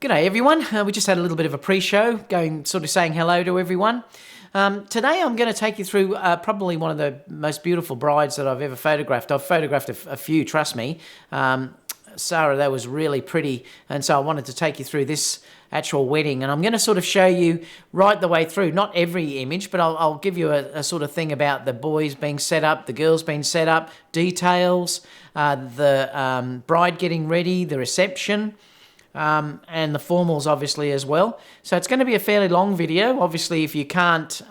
G'day everyone, we just had a little bit of a pre-show, sort of saying hello to everyone. Today I'm going to take you through probably one of the most beautiful brides that I've ever photographed. I've photographed a few, trust me. Sarah, that was really pretty, and so I wanted to take you through this actual wedding, and I'm going to sort of show you right the way through, not every image, but I'll give you a sort of thing about the boys being set up, the girls being set up, details, the bride getting ready, the reception, and the formals obviously as well. So it's going to be a fairly long video. Obviously, if you can't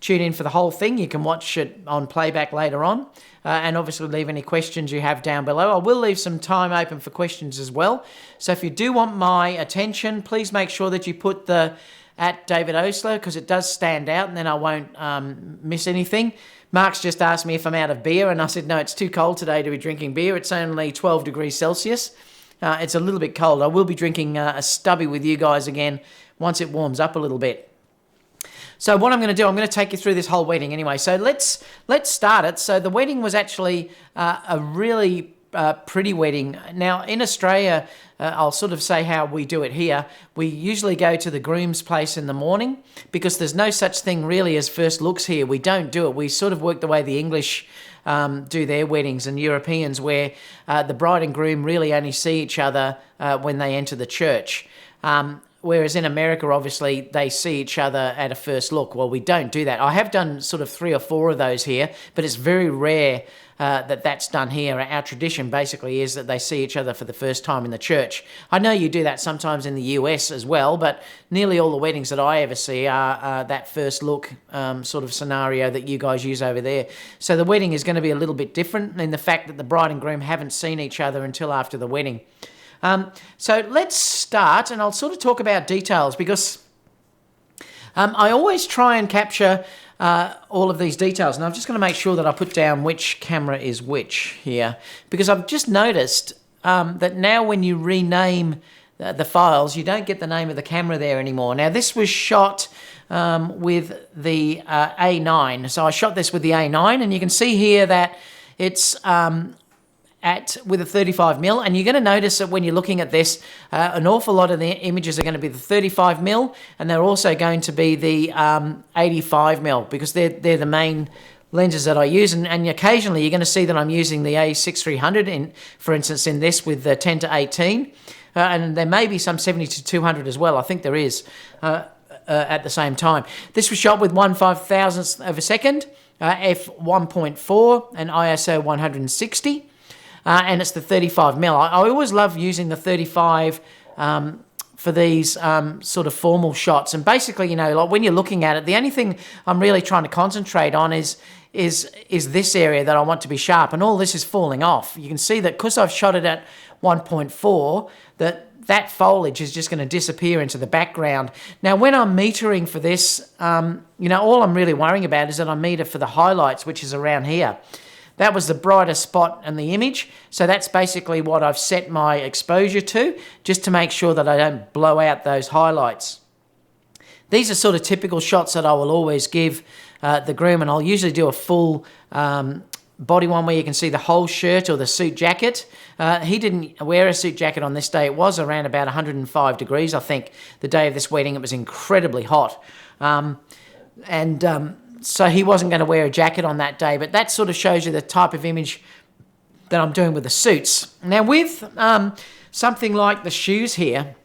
tune in for the whole thing, you can watch it on playback later on, and obviously leave any questions you have down below. I will leave some time open for questions as well. So if you do want my attention, please make sure that you put the @David Oastler, because it does stand out, and then I won't miss anything. Mark's just asked me if I'm out of beer, and I said no, it's too cold today to be drinking beer. It's only 12 degrees Celsius. It's a little bit cold. I will be drinking a stubby with you guys again once it warms up a little bit. So what I'm going to do, I'm going to take you through this whole wedding anyway. So let's start it. So the wedding was actually a really pretty wedding. Now in Australia, I'll sort of say how we do it here. We usually go to the groom's place in the morning because there's no such thing really as first looks here. We don't do it. We sort of work the way the English do their weddings, and Europeans, where the bride and groom really only see each other when they enter the church. Whereas in America, obviously, they see each other at a first look. Well, we don't do that. I have done sort of 3 or 4 of those here, but it's very rare that that's done here. Our tradition basically is that they see each other for the first time in the church. I know you do that sometimes in the US as well, but nearly all the weddings that I ever see are that first look sort of scenario that you guys use over there. So the wedding is going to be a little bit different in the fact that the bride and groom haven't seen each other until after the wedding. So let's start, and I'll sort of talk about details because I always try and capture all of these details, and I'm just going to make sure that I put down which camera is which here, because I've just noticed that now when you rename the files, you don't get the name of the camera there anymore. Now this was shot with the A9, so I shot this with the A9, and you can see here that it's with a 35mm, and you're going to notice that when you're looking at this, an awful lot of the images are going to be the 35mm, and they're also going to be the 85mm, because they're the main lenses that I use, and occasionally you're going to see that I'm using the A6300, for instance, in this with the 10-18, and there may be some 70-200 as well. I think there is at the same time. This was shot with 1/5000th of a second, f1.4, and ISO 160. And it's the 35mm. I always love using the 35 for these sort of formal shots. And basically, you know, like when you're looking at it, the only thing I'm really trying to concentrate on is this area that I want to be sharp. And all this is falling off. You can see that because I've shot it at 1.4, that foliage is just going to disappear into the background. Now, when I'm metering for this, you know, all I'm really worrying about is that I meter for the highlights, which is around here. That was the brightest spot in the image, so that's basically what I've set my exposure to, just to make sure that I don't blow out those highlights. These are sort of typical shots that I will always give the groom, and I'll usually do a full body one where you can see the whole shirt or the suit jacket. He didn't wear a suit jacket on this day. It was around about 105 degrees, I think, the day of this wedding. It was incredibly hot. So he wasn't going to wear a jacket on that day, but that sort of shows you the type of image that I'm doing with the suits. Now with something like the shoes here,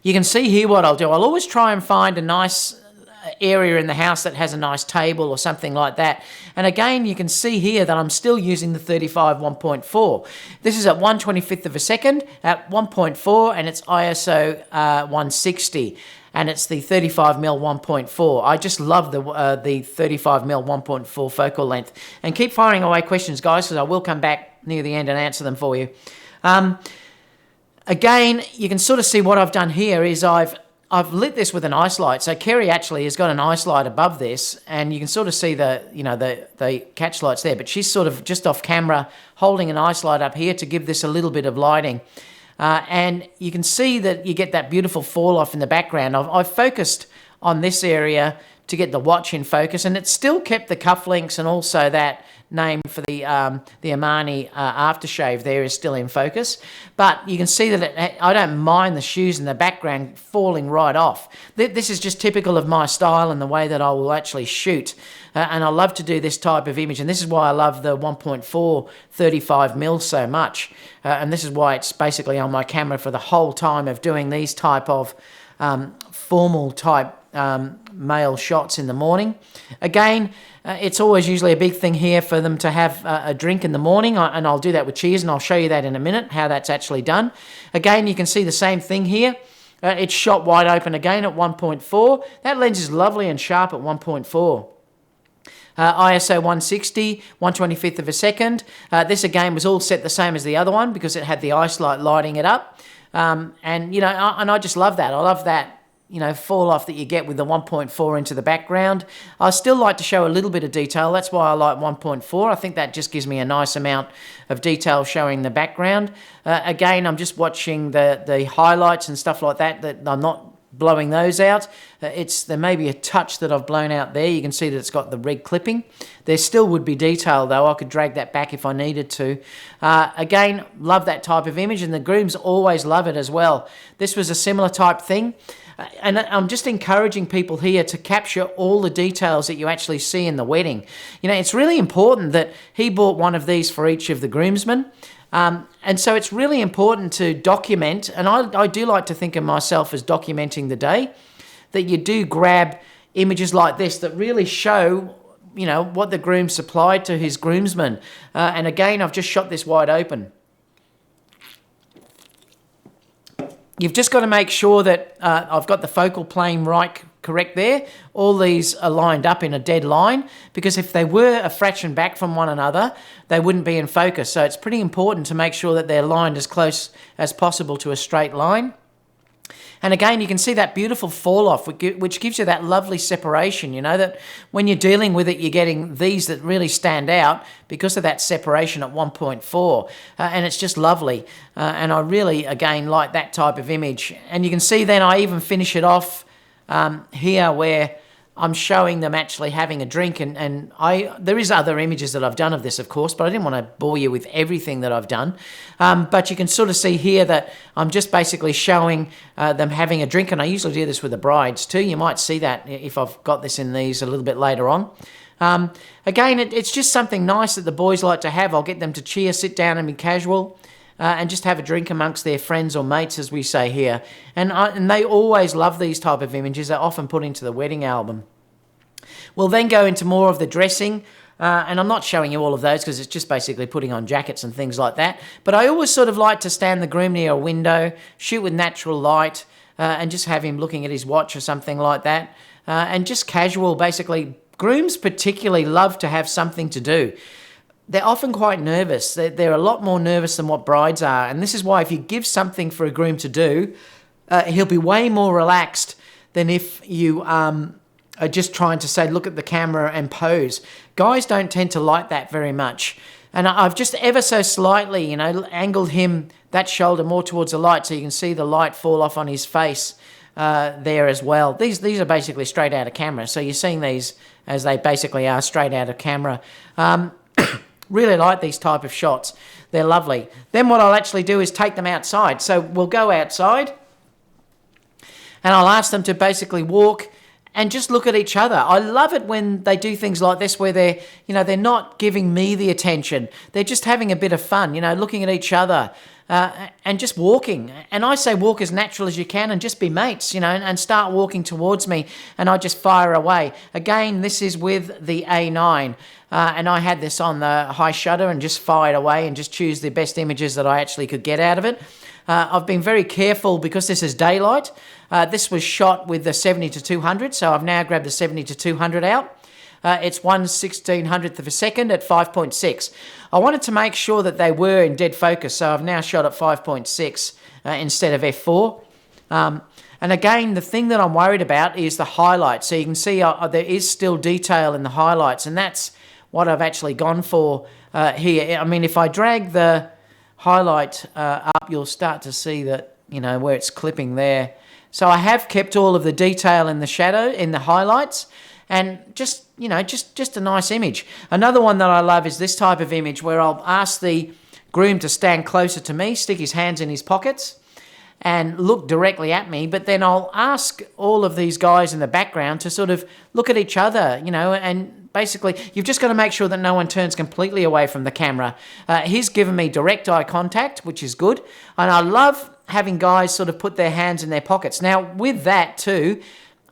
you can see here what I'll do. I'll always try and find a nice area in the house that has a nice table or something like that. And again, you can see here that I'm still using the 35 1.4. This is at 1/25th of a second at 1.4, and it's ISO 160. And it's the 35mm 1.4. I just love the 35mm 1.4 focal length. And keep firing away questions, guys, because I will come back near the end and answer them for you. Again, you can sort of see what I've done here is I've lit this with an ice light. So Kerry actually has got an ice light above this, and you can sort of see the catch lights there. But she's sort of just off camera holding an ice light up here to give this a little bit of lighting. And you can see that you get that beautiful fall off in the background. I've focused on this area to get the watch in focus, and it still kept the cufflinks and also that name for the Armani aftershave there is still in focus. But you can see that I don't mind the shoes in the background falling right off. This is just typical of my style and the way that I will actually shoot. And I love to do this type of image, and this is why I love the 1.4 35mm so much. And this is why it's basically on my camera for the whole time of doing these type of formal type male shots in the morning. Again, it's always usually a big thing here for them to have a drink in the morning, and I'll do that with cheers, and I'll show you that in a minute, how that's actually done. Again, you can see the same thing here. It's shot wide open again at 1.4. That lens is lovely and sharp at 1.4. ISO 160, 1/25th of a second. This again was all set the same as the other one because it had the ice light lighting it up. And, you know, I just love that. I love that, you know, fall off that you get with the 1.4 into the background. I still like to show a little bit of detail. That's why I like 1.4. I think that just gives me a nice amount of detail showing the background. Again, I'm just watching the highlights and stuff like that I'm not blowing those out. There may be a touch that I've blown out there. You can see that it's got the red clipping. There still would be detail though. I could drag that back if I needed to. Again, love that type of image, and the grooms always love it as well. This was a similar type thing. And I'm just encouraging people here to capture all the details that you actually see in the wedding. You know, it's really important that he bought one of these for each of the groomsmen. And so it's really important to document, and I do like to think of myself as documenting the day, that you do grab images like this that really show, you know, what the groom supplied to his groomsmen. And again, I've just shot this wide open. You've just got to make sure that I've got the focal plane correct there. All these are lined up in a dead line, because if they were a fraction back from one another, they wouldn't be in focus. So it's pretty important to make sure that they're lined as close as possible to a straight line. And again, you can see that beautiful fall off, which gives you that lovely separation, you know, that when you're dealing with it, you're getting these that really stand out because of that separation at 1.4. And it's just lovely. And I really, again, like that type of image. And you can see then I even finish it off here where I'm showing them actually having a drink, and there is other images that I've done of this, of course, but I didn't want to bore you with everything that I've done. But you can sort of see here that I'm just basically showing them having a drink, and I usually do this with the brides too. You might see that if I've got this in these a little bit later on. Again, it's just something nice that the boys like to have. I'll get them to cheer, sit down and be casual. And just have a drink amongst their friends or mates, as we say here. And they always love these type of images. They're often put into the wedding album. We'll then go into more of the dressing. And I'm not showing you all of those because it's just basically putting on jackets and things like that. But I always sort of like to stand the groom near a window, shoot with natural light, and just have him looking at his watch or something like that. And just casual, basically. Grooms particularly love to have something to do. They're often quite nervous. They're a lot more nervous than what brides are. And this is why if you give something for a groom to do, he'll be way more relaxed than if you are just trying to say, look at the camera and pose. Guys don't tend to like that very much. And I've just ever so slightly, you know, angled him, that shoulder more towards the light so you can see the light fall off on his face there as well. These are basically straight out of camera. So you're seeing these as they basically are straight out of camera. Really like these type of shots. They're lovely. Then what I'll actually do is take them outside. So we'll go outside and I'll ask them to basically walk and just look at each other. I love it when they do things like this where they're not giving me the attention. They're just having a bit of fun, you know, looking at each other and just walking. And I say walk as natural as you can and just be mates, you know, and start walking towards me and I just fire away. Again, this is with the A9 and I had this on the high shutter and just fired away and just choose the best images that I actually could get out of it. I've been very careful because this is daylight. This was shot with the 70-200, so I've now grabbed the 70-200 out. It's 1/1600th of a second at 5.6. I wanted to make sure that they were in dead focus, so I've now shot at 5.6 instead of f4. And again, the thing that I'm worried about is the highlights. So you can see there is still detail in the highlights, and that's what I've actually gone for here. I mean, if I drag the highlight up, you'll start to see that, you know, where it's clipping there. So I have kept all of the detail in the shadow, in the highlights, and just, just a nice image. Another one that I love is this type of image where I'll ask the groom to stand closer to me, stick his hands in his pockets, and look directly at me, but then I'll ask all of these guys in the background to sort of look at each other, and basically you've just got to make sure that no one turns completely away from the camera. He's given me direct eye contact, which is good, and I love having guys sort of put their hands in their pockets. Now, with that too,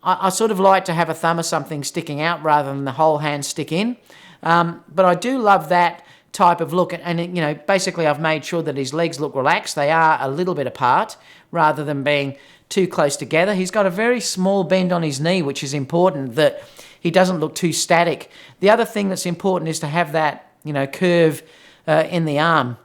I sort of like to have a thumb or something sticking out rather than the whole hand stick in, but I do love that type of look, and basically I've made sure that his legs look relaxed. They are a little bit apart rather than being too close together. He's got a very small bend on his knee, which is important that he doesn't look too static. The other thing that's important is to have that curve in the arm.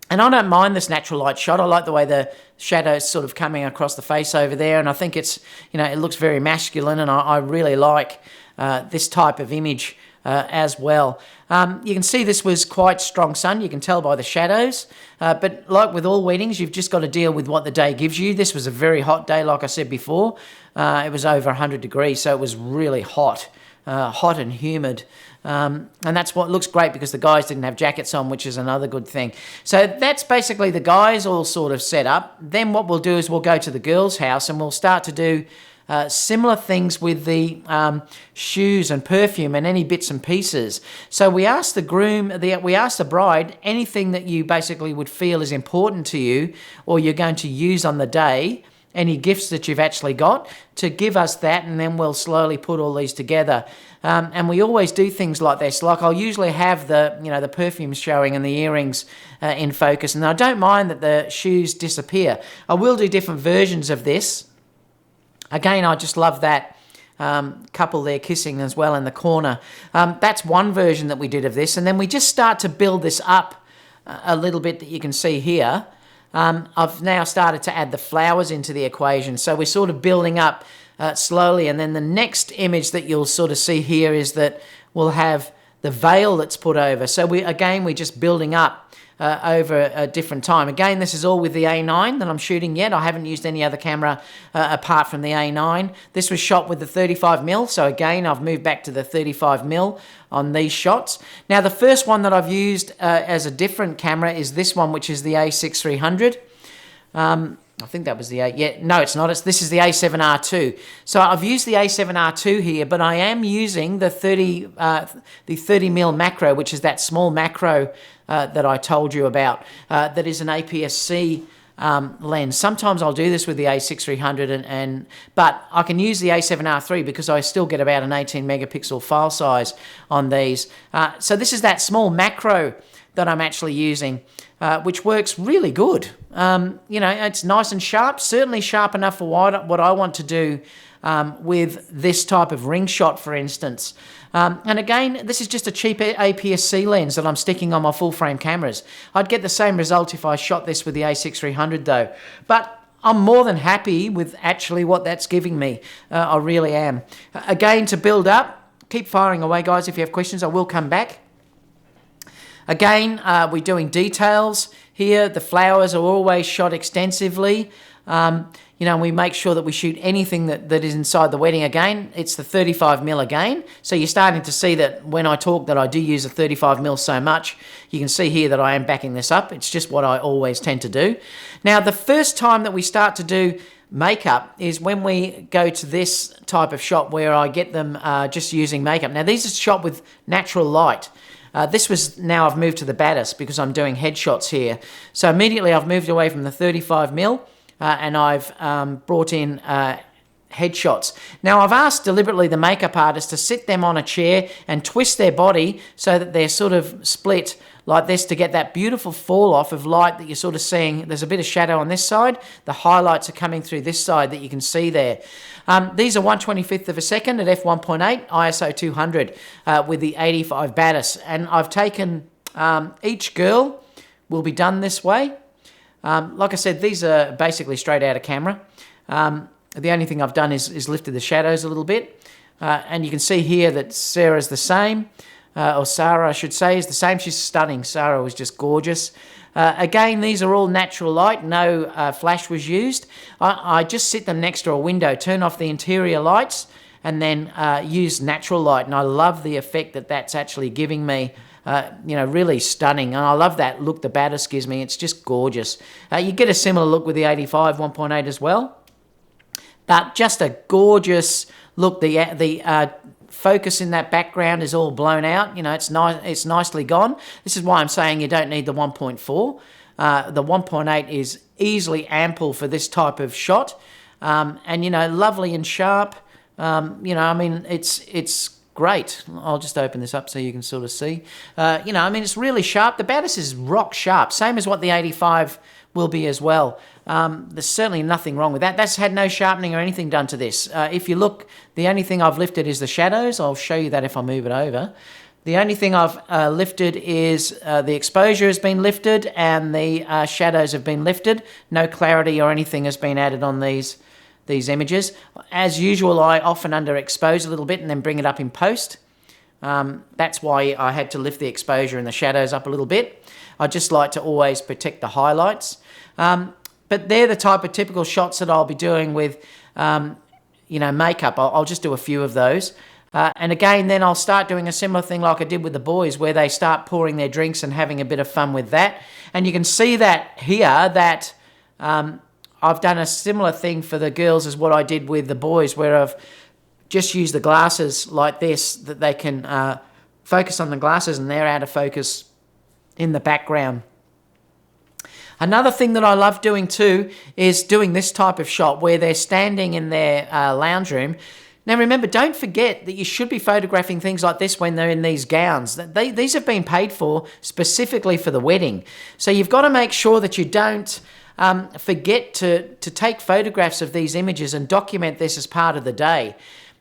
And I don't mind this natural light shot. I like the way the shadow's sort of coming across the face over there, and I think it's it looks very masculine, and I really like this type of image as well. You can see this was quite strong sun. You can tell by the shadows. But like with all weddings, you've just got to deal with what the day gives you. This was a very hot day, like I said before. It was over 100 degrees, so it was really hot and humid. And that's what looks great because the guys didn't have jackets on, which is another good thing. So that's basically the guys all sort of set up. Then what we'll do is we'll go to the girls' house and we'll start to do similar things with the shoes and perfume and any bits and pieces. So we asked we asked the bride anything that you basically would feel is important to you or you're going to use on the day, any gifts that you've actually got, to give us that, and then we'll slowly put all these together. And we always do things like this. Like I'll usually have the perfume showing and the earrings in focus, and I don't mind that the shoes disappear. I will do different versions of this. Again, I just love that couple there kissing as well in the corner. That's one version that we did of this, and then we just start to build this up a little bit that you can see here. I've now started to add the flowers into the equation, so we're sort of building up slowly, and then the next image that you'll sort of see here is that we'll have the veil that's put over. So we're just building up over a different time. Again, this is all with the A9 that I'm shooting yet. I haven't used any other camera apart from the A9. This was shot with the 35mm, so again, I've moved back to the 35mm on these shots. Now, the first one that I've used as a different camera is this one, which is the A6300. I think that was the no, it's not. This is the A7R2. So I've used the A7R2 here, but I am using the 30mm macro, which is that small macro that I told you about. That is an APS-C lens. Sometimes I'll do this with the A6300, but I can use the A7R3 because I still get about an 18 megapixel file size on these. So this is that small macro that I'm actually using, which works really good. It's nice and sharp, certainly sharp enough for what I want to do with this type of ring shot, for instance. And again, this is just a cheap APS-C lens that I'm sticking on my full-frame cameras. I'd get the same result if I shot this with the A6300 though. But I'm more than happy with actually what that's giving me. I really am. Again, to build up, keep firing away, guys. If you have questions, I will come back. Again, we're doing details here. The flowers are always shot extensively. We make sure that we shoot anything that is inside the wedding. Again, it's the 35mm again. So you're starting to see that when I talk that I do use a 35mm so much. You can see here that I am backing this up. It's just what I always tend to do. Now, the first time that we start to do makeup is when we go to this type of shot where I get them just using makeup. Now, these are shot with natural light. Now I've moved to the Batis because I'm doing headshots here. So immediately I've moved away from the 35mm and I've brought in headshots. Now I've asked deliberately the makeup artist to sit them on a chair and twist their body so that they're sort of split like this to get that beautiful fall off of light that you're sort of seeing. There's a bit of shadow on this side. The highlights are coming through this side that you can see there. These are 1/25th of a second at f1.8, ISO 200 with the 85 Batis. And I've taken each girl will be done this way. Like I said, these are basically straight out of camera. The only thing I've done is lifted the shadows a little bit. And you can see here that Sarah's the same. Or Sarah, I should say, is the same. She's stunning. Sarah was just gorgeous. Again, these are all natural light. No flash was used. I just sit them next to a window, turn off the interior lights, and then use natural light. And I love the effect that that's actually giving me. Really stunning. And I love that look the Batis gives me. It's just gorgeous. You get a similar look with the 85 1.8 as well. But just a gorgeous look. The focus in that background is all blown out. It's nice. It's nicely gone. This is why I'm saying you don't need the 1.4. The 1.8 is easily ample for this type of shot. And lovely and sharp. It's great. I'll just open this up so you can sort of see. It's really sharp. The Batis is rock sharp, same as what the 85 will be as well. There's certainly nothing wrong with that. That's had no sharpening or anything done to this. If you look, the only thing I've lifted is the shadows. I'll show you that if I move it over. The only thing I've lifted is the exposure has been lifted and the shadows have been lifted. No clarity or anything has been added on these images. As usual, I often underexpose a little bit and then bring it up in post. That's why I had to lift the exposure and the shadows up a little bit. I just like to always protect the highlights. But they're the type of typical shots that I'll be doing with, makeup. I'll just do a few of those. And again, then I'll start doing a similar thing like I did with the boys, where they start pouring their drinks and having a bit of fun with that. And you can see that here, that I've done a similar thing for the girls as what I did with the boys, where I've just used the glasses like this, that they can focus on the glasses and they're out of focus in the background. Another thing that I love doing too is doing this type of shot where they're standing in their lounge room. Now remember, don't forget that you should be photographing things like this when they're in these gowns. These have been paid for specifically for the wedding. So you've got to make sure that you don't forget to take photographs of these images and document this as part of the day.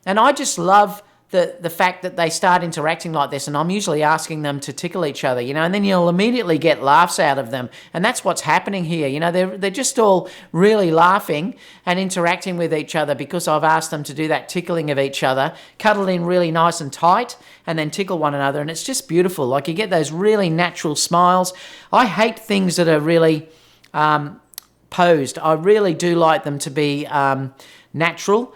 And I just love the fact that they start interacting like this, and I'm usually asking them to tickle each other, and then you'll immediately get laughs out of them. And that's what's happening here. They're just all really laughing and interacting with each other because I've asked them to do that tickling of each other, cuddle in really nice and tight, and then tickle one another. And it's just beautiful. Like, you get those really natural smiles. I hate things that are really posed. I really do like them to be natural.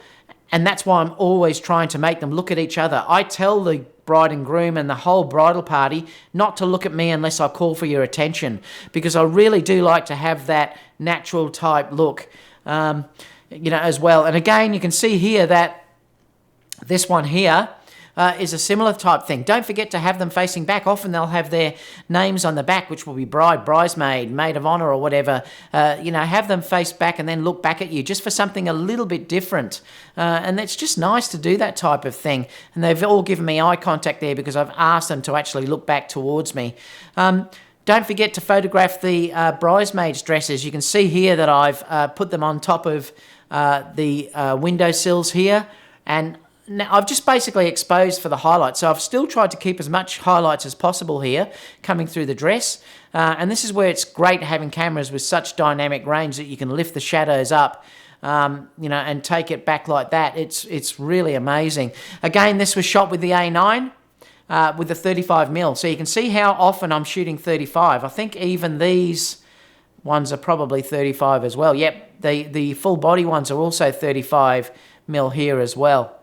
And that's why I'm always trying to make them look at each other. I tell the bride and groom and the whole bridal party not to look at me unless I call for your attention, because I really do like to have that natural type look, as well. And again, you can see here that this one here is a similar type thing. Don't forget to have them facing back. Often they'll have their names on the back, which will be bride, bridesmaid, maid of honor, or whatever. Have them face back and then look back at you, just for something a little bit different. And it's just nice to do that type of thing. And they've all given me eye contact there because I've asked them to actually look back towards me. Don't forget to photograph the bridesmaids' dresses. You can see here that I've put them on top of the windowsills here, and now I've just basically exposed for the highlights. So I've still tried to keep as much highlights as possible here coming through the dress. And this is where it's great having cameras with such dynamic range that you can lift the shadows up, and take it back like that. It's really amazing. Again, this was shot with the A9 with the 35mm. So you can see how often I'm shooting 35. I think even these ones are probably 35 as well. Yep, the full body ones are also 35mm here as well.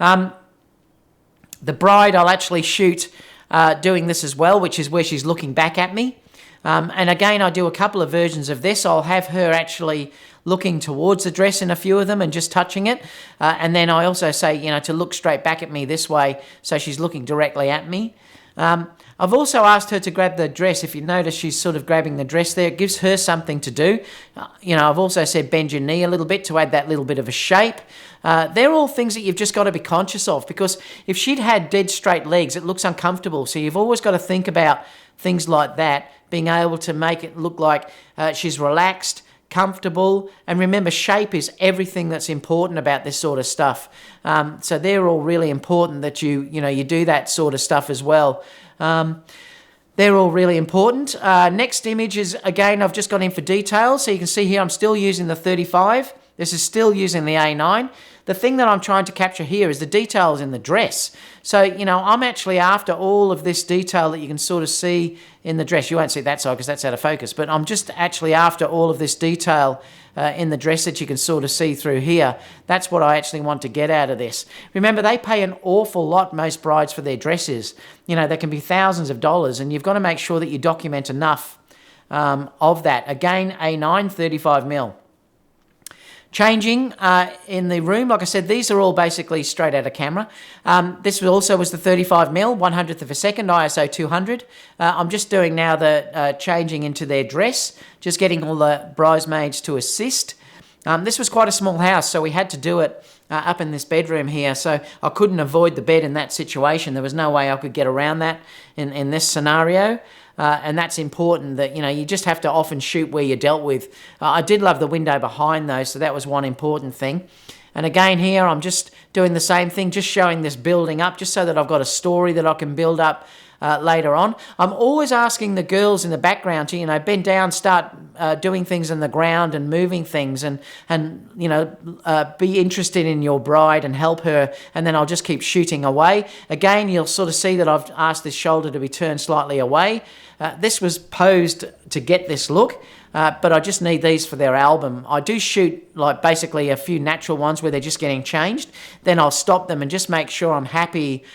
The bride I'll actually shoot doing this as well, which is where she's looking back at me. And again, I do a couple of versions of this. I'll have her actually looking towards the dress in a few of them and just touching it. And then I also say, to look straight back at me this way, so she's looking directly at me. I've also asked her to grab the dress. If you notice, she's sort of grabbing the dress there. It gives her something to do. I've also said bend your knee a little bit to add that little bit of a shape. They're all things that you've just got to be conscious of, because if she'd had dead straight legs, it looks uncomfortable. So you've always got to think about things like that, being able to make it look like she's relaxed, comfortable. And remember, shape is everything that's important about this sort of stuff. So they're all really important that you do that sort of stuff as well. They're all really important. Next image is, again, I've just gone in for details. So you can see here I'm still using the 35 This is still using the A9. The thing that I'm trying to capture here is the details in the dress. So, I'm actually after all of this detail that you can sort of see in the dress. You won't see that side because that's out of focus, but I'm just actually after all of this detail in the dress that you can sort of see through here. That's what I actually want to get out of this. Remember, they pay an awful lot, most brides, for their dresses. They can be thousands of dollars, and you've got to make sure that you document enough of that. Again, A9, 35mm. Changing in the room, like I said, these are all basically straight out of camera. This also was the 35mm, 100th of a second, ISO 200. I'm just doing now the changing into their dress, just getting all the bridesmaids to assist. This was quite a small house, so we had to do it up in this bedroom here, so I couldn't avoid the bed in that situation. There was no way I could get around that in this scenario. And that's important that, you just have to often shoot where you're dealt with. I did love the window behind though, so that was one important thing. And again here, I'm just doing the same thing, just showing this building up, just so that I've got a story that I can build up later on. I'm always asking the girls in the background to, bend down, start doing things in the ground and moving things and be interested in your bride and help her, and then I'll just keep shooting away. Again, you'll sort of see that I've asked this shoulder to be turned slightly away. This was posed to get this look, but I just need these for their album. I do shoot like basically a few natural ones where they're just getting changed. Then I'll stop them and just make sure I'm happy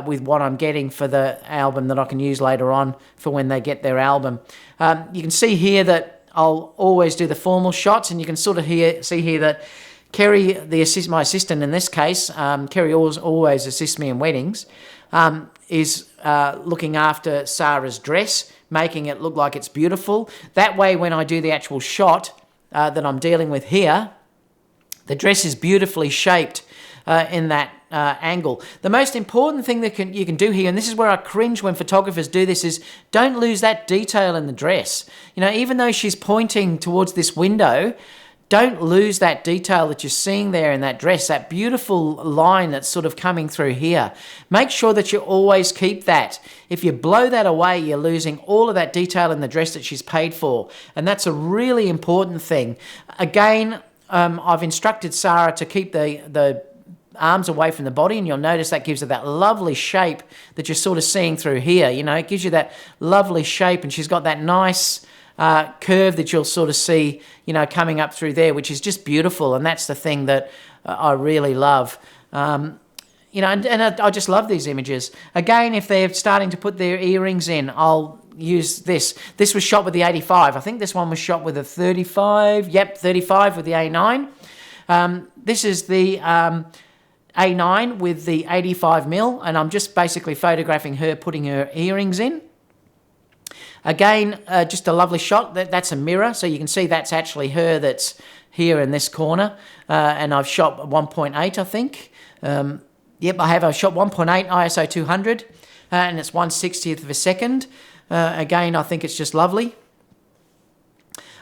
with what I'm getting for the album that I can use later on for when they get their album. You can see here that I'll always do the formal shots, and you can sort of see here that Kerry, my assistant in this case, Kerry always assists me in weddings, is looking after Sarah's dress, making it look like it's beautiful. That way, when I do the actual shot that I'm dealing with here, the dress is beautifully shaped in that angle. The most important thing that you can do here, and this is where I cringe when photographers do this, is don't lose that detail in the dress. Even though she's pointing towards this window, don't lose that detail that you're seeing there in that dress, that beautiful line that's sort of coming through here. Make sure that you always keep that. If you blow that away, you're losing all of that detail in the dress that she's paid for. And that's a really important thing. Again, I've instructed Sarah to keep the arms away from the body, and you'll notice that gives her that lovely shape that you're sort of seeing through here. It gives you that lovely shape, and she's got that nice curve that you'll sort of see, coming up through there, which is just beautiful. And that's the thing that I really love. And I just love these images. Again, if they're starting to put their earrings in, I'll use this. This was shot with the 85. I think this one was shot with a 35. Yep, 35 with the A9. This is the A9 with the 85mm, and I'm just basically photographing her putting her earrings in. Again, just a lovely shot. That's a mirror, so you can see that's actually her that's here in this corner. And I've shot 1.8, I think. Yep, I've shot 1.8 ISO 200, and it's 1/60th of a second. Again, I think it's just lovely.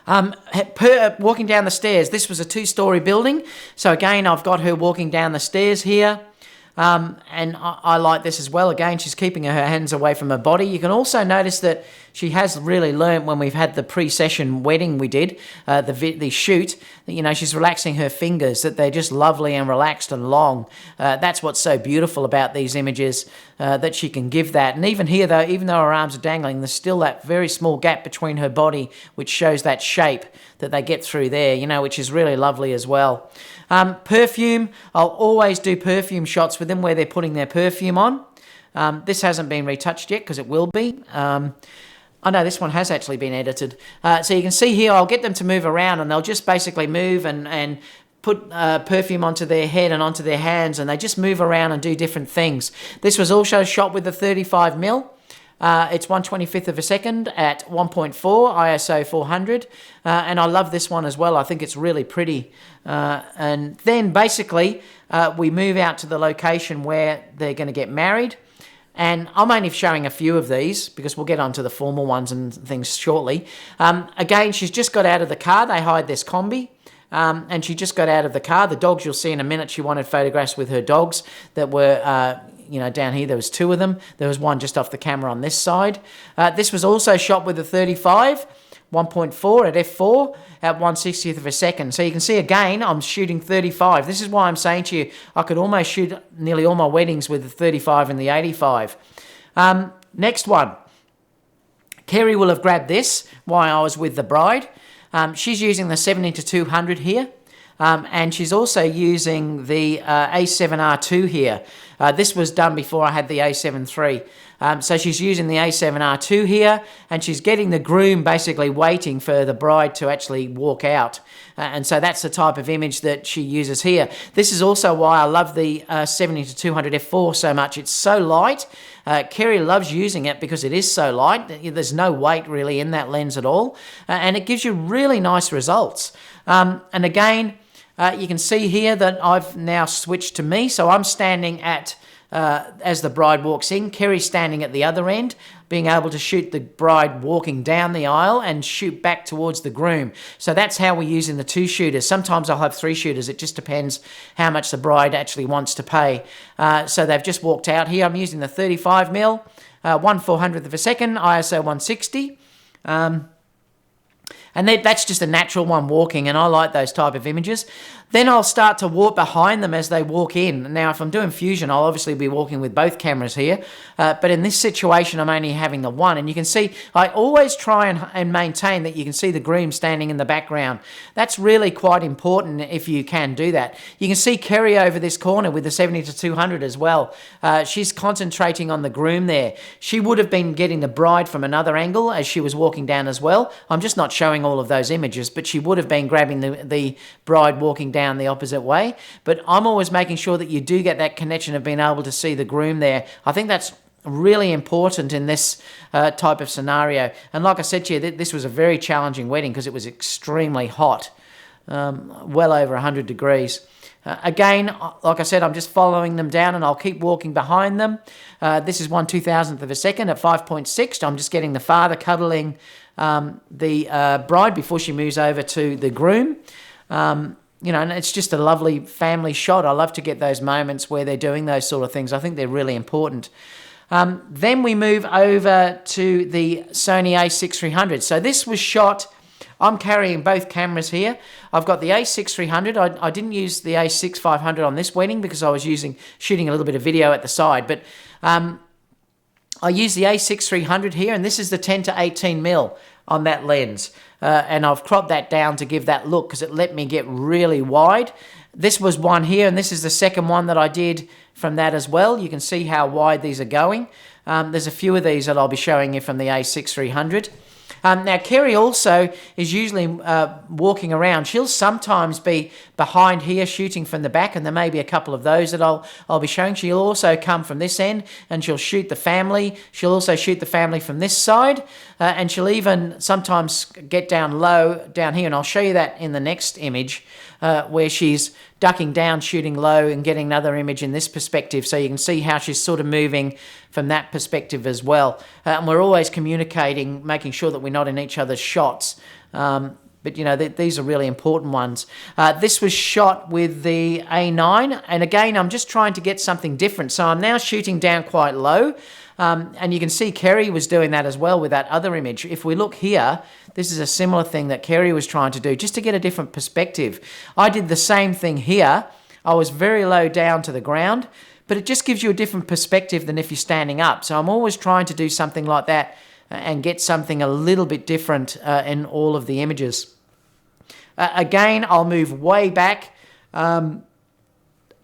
Walking down the stairs. This was a 2-story building, so again, I've got her walking down the stairs here. And I like this as well. Again, she's keeping her hands away from her body. You can also notice that she has really learnt when we've had the pre-session wedding we did, the shoot, that, she's relaxing her fingers, that they're just lovely and relaxed and long. That's what's so beautiful about these images, that she can give that. And even here, though, even though her arms are dangling, there's still that very small gap between her body, which shows that shape that they get through there, which is really lovely as well. Perfume, I'll always do perfume shots with them where they're putting their perfume on. This hasn't been retouched yet because it will be. I know this one has actually been edited. So you can see here, I'll get them to move around, and they'll just basically move and put perfume onto their head and onto their hands, and they just move around and do different things. This was also shot with the 35mm. It's 1/25th of a second at 1.4 ISO 400, and I love this one as well. I think it's really pretty. And then basically we move out to the location where they're going to get married, and I'm only showing a few of these because we'll get onto the formal ones and things shortly. Again, she's just got out of the car. They hired this combi. And she just got out of the car. The dogs you'll see in a minute. She wanted photographs with her dogs that were down here. There was 2 of them. There was one just off the camera on this side. This was also shot with a 35, 1.4 at f4 at 1/60th of a second. So you can see again, I'm shooting 35. This is why I'm saying to you, I could almost shoot nearly all my weddings with the 35 and the 85. Next one. Kerry will have grabbed this while I was with the bride. She's using the 70-200 here. And she's also using the A7R2 here. This was done before I had the A7 III. So she's using the A7R2 here, and she's getting the groom basically waiting for the bride to actually walk out. And so that's the type of image that she uses here. This is also why I love the 70-200 f4 so much. It's so light. Kerry loves using it because it is so light. There's no weight really in that lens at all. And it gives you really nice results. And again, you can see here that I've now switched to me. So I'm standing at, as the bride walks in, Kerry's standing at the other end, being able to shoot the bride walking down the aisle and shoot back towards the groom. So that's how we're using the 2 shooters. Sometimes I'll have 3 shooters. It just depends how much the bride actually wants to pay. So they've just walked out here. I'm using the 35mm, 1/400th of a second, ISO 160. And that's just a natural one walking, and I like those type of images. Then I'll start to walk behind them as they walk in. Now, if I'm doing fusion, I'll obviously be walking with both cameras here. But in this situation, I'm only having the one. And you can see, I always try and maintain that you can see the groom standing in the background. That's really quite important if you can do that. You can see Kerry over this corner with the 70-200 as well. She's concentrating on the groom there. She would have been getting the bride from another angle as she was walking down as well. I'm just not showing all of those images, but she would have been grabbing the bride walking down the opposite way. But I'm always making sure that you do get that connection of being able to see the groom there. I think that's really important in this type of scenario. And like I said to you, this was a very challenging wedding because it was extremely hot, well over 100 degrees. Again, like I said, I'm just following them down and I'll keep walking behind them. This is 1/2000th of a second at 5.6. I'm just getting the father cuddling the bride before she moves over to the groom. You know, and it's just a lovely family shot. I love to get those moments where they're doing those sort of things. I think they're really important. Then we move over to the Sony a6300. So this was shot, I'm carrying both cameras here. I've got the a6300. I didn't use the a6500 on this wedding because I was shooting a little bit of video at the side. But I use the a6300 here, and this is the 10-18mm on that lens. And I've cropped that down to give that look because it let me get really wide. This was one here, and this is the second one that I did from that as well. You can see how wide these are going. There's a few of these that I'll be showing you from the a6300. Now, Kerry also is usually walking around. She'll sometimes be behind here shooting from the back, and there may be a couple of those that I'll be showing. She'll also come from this end, and she'll shoot the family. She'll also shoot the family from this side, and she'll even sometimes get down low down here, and I'll show you that in the next image where she's ducking down, shooting low, and getting another image in this perspective, so you can see how she's sort of moving from that perspective as well. And we're always communicating, making sure that we're not in each other's shots. But, you know, these are really important ones. This was shot with the A9, and again, I'm just trying to get something different. So I'm now shooting down quite low, and you can see Kerry was doing that as well with that other image. If we look here, this is a similar thing that Kerry was trying to do, just to get a different perspective. I did the same thing here. I was very low down to the ground, but it just gives you a different perspective than if you're standing up. So I'm always trying to do something like that and get something a little bit different in all of the images. Again, I'll move way back to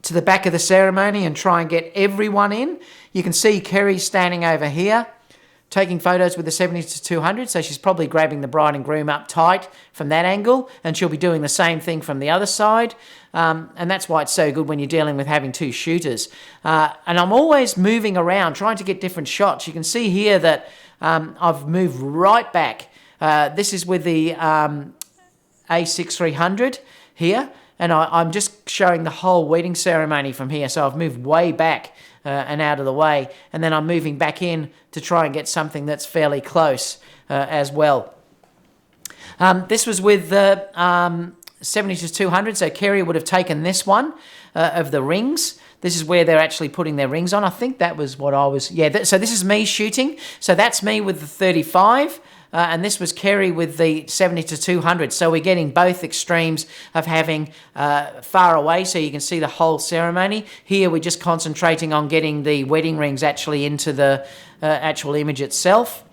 the back of the ceremony and try and get everyone in. You can see Kerry standing over here, taking photos with the 70-200, so she's probably grabbing the bride and groom up tight from that angle, and she'll be doing the same thing from the other side. And that's why it's so good when you're dealing with having 2 shooters. And I'm always moving around, trying to get different shots. You can see here that I've moved right back. This is with the a6300 here, and I'm just showing the whole wedding ceremony from here. So I've moved way back and out of the way, and then I'm moving back in to try and get something that's fairly close as well. This was with the 70-200, so Kerry would have taken this one of the rings. This is where they're actually putting their rings on. I think that was what I was... Yeah, so this is me shooting. So that's me with the 35. and this was Kerry with the 70-200. So we're getting both extremes of having far away, so you can see the whole ceremony. Here we're just concentrating on getting the wedding rings actually into the actual image itself.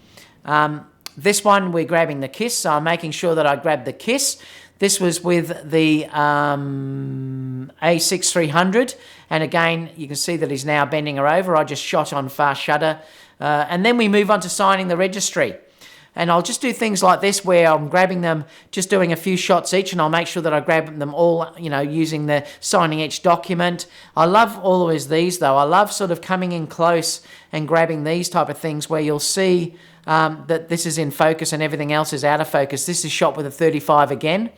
This one we're grabbing the kiss, so I'm making sure that I grab the kiss. This was with the A6300, and again you can see that he's now bending her over. I just shot on fast shutter, and then we move on to signing the registry. And I'll just do things like this where I'm grabbing them, just doing a few shots each, and I'll make sure that I grab them all, using the signing each document. I love always these though. I love sort of coming in close and grabbing these type of things where you'll see that this is in focus and everything else is out of focus. This is shot with a 35 again.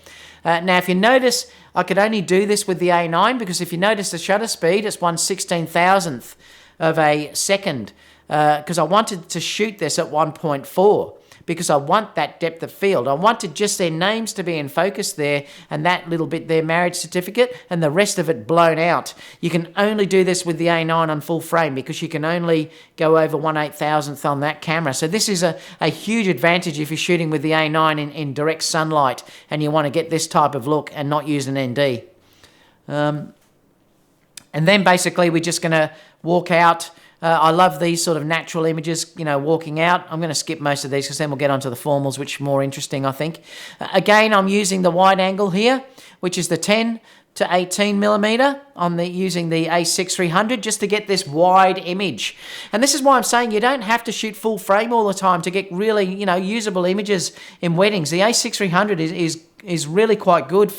Now if you notice, I could only do this with the A9 because if you notice the shutter speed, it's 1/16,000th of a second because I wanted to shoot this at 1.4. because I want that depth of field. I wanted just their names to be in focus there and that little bit their marriage certificate and the rest of it blown out. You can only do this with the A9 on full frame because you can only go over 1/8,000th on that camera. So this is a huge advantage if you're shooting with the A9 in direct sunlight and you want to get this type of look and not use an ND. And then basically we're just going to walk out. I love these sort of natural images, walking out. I'm going to skip most of these because then we'll get onto the formals, which are more interesting, I think. Again, I'm using the wide angle here, which is the 10-18 millimeter using the A6300 just to get this wide image. And this is why I'm saying you don't have to shoot full frame all the time to get really, usable images in weddings. The A6300 is really quite good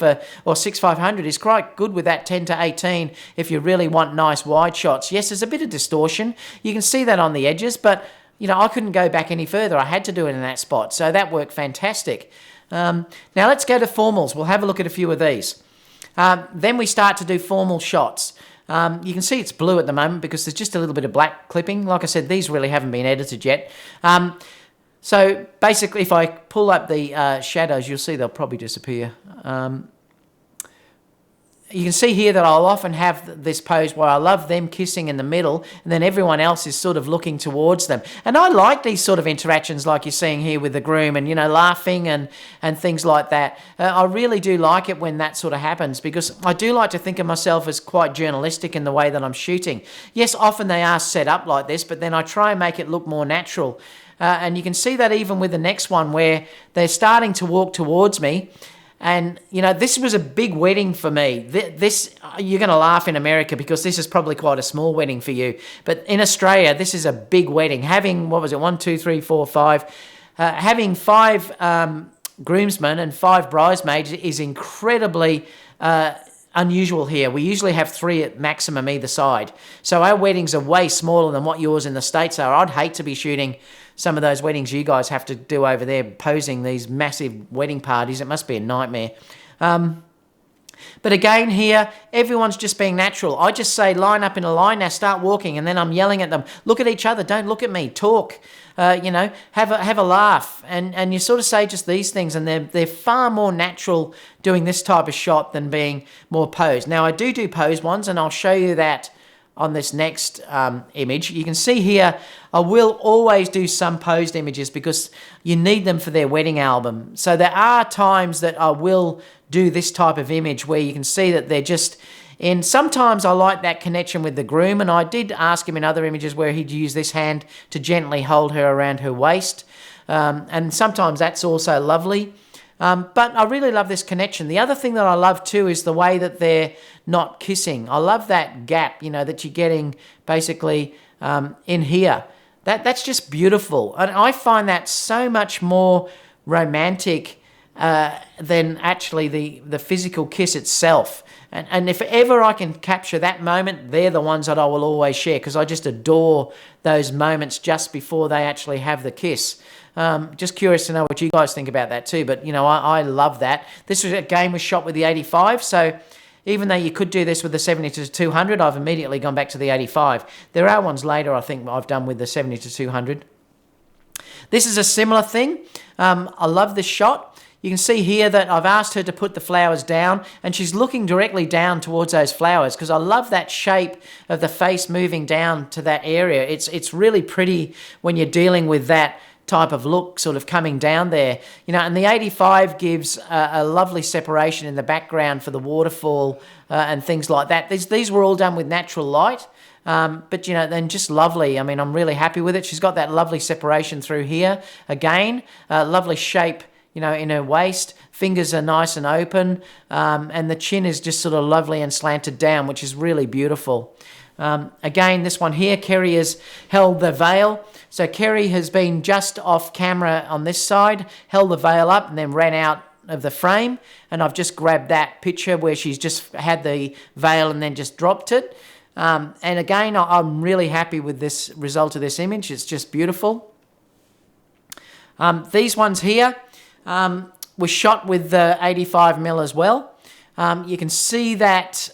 or 6500 is quite good with that 10-18 if you really want nice wide shots. Yes, there's a bit of distortion. You can see that on the edges, but I couldn't go back any further. I had to do it in that spot, so that worked fantastic. Now let's go to formals. We'll have a look at a few of these. Then we start to do formal shots. You can see it's blue at the moment because there's just a little bit of black clipping. Like I said, these really haven't been edited yet. So basically, if I pull up the shadows, you'll see they'll probably disappear. You can see here that I'll often have this pose where I love them kissing in the middle and then everyone else is sort of looking towards them. And I like these sort of interactions like you're seeing here with the groom and, laughing and things like that. I really do like it when that sort of happens because I do like to think of myself as quite journalistic in the way that I'm shooting. Yes, often they are set up like this, but then I try and make it look more natural. And you can see that even with the next one where they're starting to walk towards me. And, this was a big wedding for me. This you're going to laugh in America because this is probably quite a small wedding for you. But in Australia, this is a big wedding. Having, 1, 2, 3, 4, 5. Having 5 groomsmen and 5 bridesmaids is incredibly unusual here. We usually have 3 at maximum either side. So our weddings are way smaller than what yours in the States are. I'd hate to be shooting some of those weddings you guys have to do over there, posing these massive wedding parties. It must be a nightmare. But again here, everyone's just being natural. I just say line up in a line, now start walking, and then I'm yelling at them, look at each other, don't look at me, talk, have a laugh. And you sort of say just these things, and they're far more natural doing this type of shot than being more posed. Now I do pose ones, and I'll show you that on this next image. You can see here, I will always do some posed images because you need them for their wedding album. So there are times that I will do this type of image where you can see that they're just in. Sometimes I like that connection with the groom, and I did ask him in other images where he'd use this hand to gently hold her around her waist. And sometimes that's also lovely. But I really love this connection. The other thing that I love too is the way that they're not kissing. I love that gap, that you're getting basically in here. That's just beautiful. And I find that so much more romantic than actually the physical kiss itself. And if ever I can capture that moment, they're the ones that I will always share because I just adore those moments just before they actually have the kiss. Just curious to know what you guys think about that too. But, I love that. This game was shot with the 85. So even though you could do this with the 70-200, I've immediately gone back to the 85. There are ones later, I think, I've done with the 70-200. This is a similar thing. I love this shot. You can see here that I've asked her to put the flowers down and she's looking directly down towards those flowers because I love that shape of the face moving down to that area. It's really pretty when you're dealing with that type of look sort of coming down there. And the 85 gives a lovely separation in the background for the waterfall and things like that. These were all done with natural light. But then just lovely. I mean, I'm really happy with it. She's got that lovely separation through here. Again, lovely shape, in her waist. Fingers are nice and open. And the chin is just sort of lovely and slanted down, which is really beautiful. Again, this one here, Kerry has held the veil. So Kerry has been just off camera on this side, held the veil up and then ran out of the frame. And I've just grabbed that picture where she's just had the veil and then just dropped it. And again, I'm really happy with this result of this image. It's just beautiful. These ones here were shot with the 85mm as well. You can see that